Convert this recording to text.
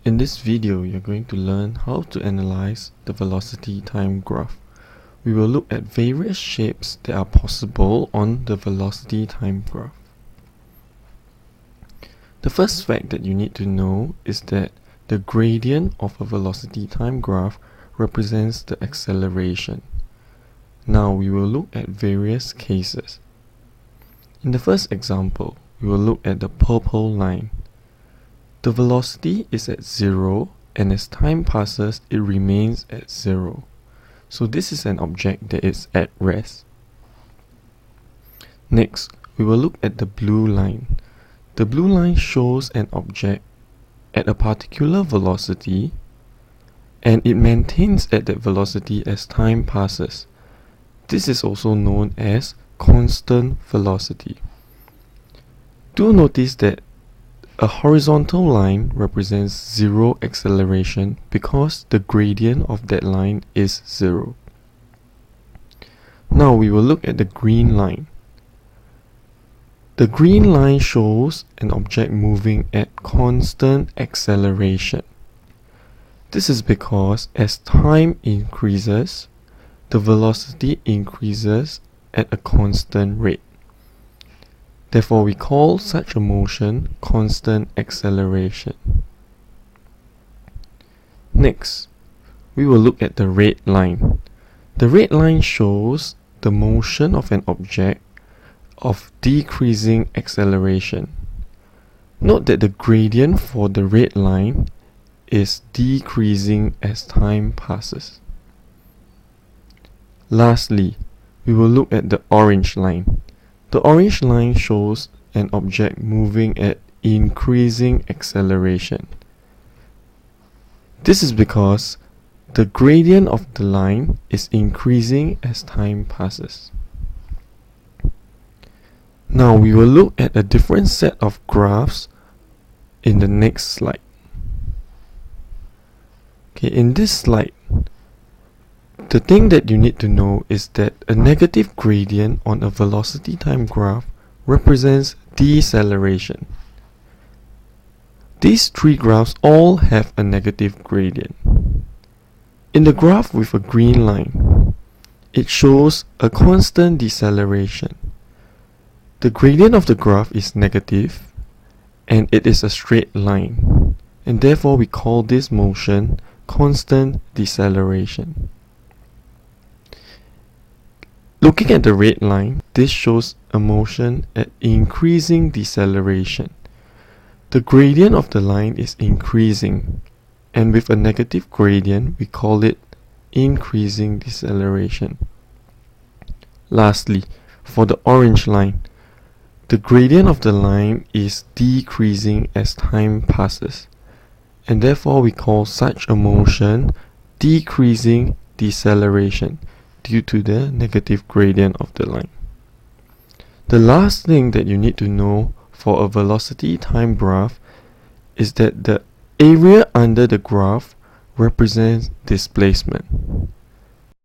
In this video, you're going to learn how to analyze the velocity time graph. We will look at various shapes that are possible on the velocity time graph. The first fact that you need to know is that the gradient of a velocity time graph represents the acceleration. Now we will look at various cases. In the first example, we will look at the purple line. The velocity is at 0, and as time passes, it remains at 0. So this is an object that is at rest. Next, we will look at the blue line. The blue line shows an object at a particular velocity, and it maintains at that velocity as time passes. This is also known as constant velocity. Do notice that a horizontal line represents 0 acceleration because the gradient of that line is 0. Now we will look at the green line. The green line shows an object moving at constant acceleration. This is because as time increases, the velocity increases at a constant rate. Therefore, we call such a motion constant acceleration. Next, we will look at the red line. The red line shows the motion of an object of decreasing acceleration. Note that the gradient for the red line is decreasing as time passes. Lastly, we will look at the orange line. The orange line shows an object moving at increasing acceleration. This is because the gradient of the line is increasing as time passes. Now we will look at a different set of graphs in the next slide. Okay, in this slide, the thing that you need to know is that a negative gradient on a velocity time graph represents deceleration. These three graphs all have a negative gradient. In the graph with a green line, it shows a constant deceleration. The gradient of the graph is negative, and it is a straight line, and therefore we call this motion constant deceleration. Looking at the red line, this shows a motion at increasing deceleration. The gradient of the line is increasing, and with a negative gradient, we call it increasing deceleration. Lastly, for the orange line, the gradient of the line is decreasing as time passes, and therefore we call such a motion decreasing deceleration due to the negative gradient of the line. The last thing that you need to know for a velocity time graph is that the area under the graph represents displacement.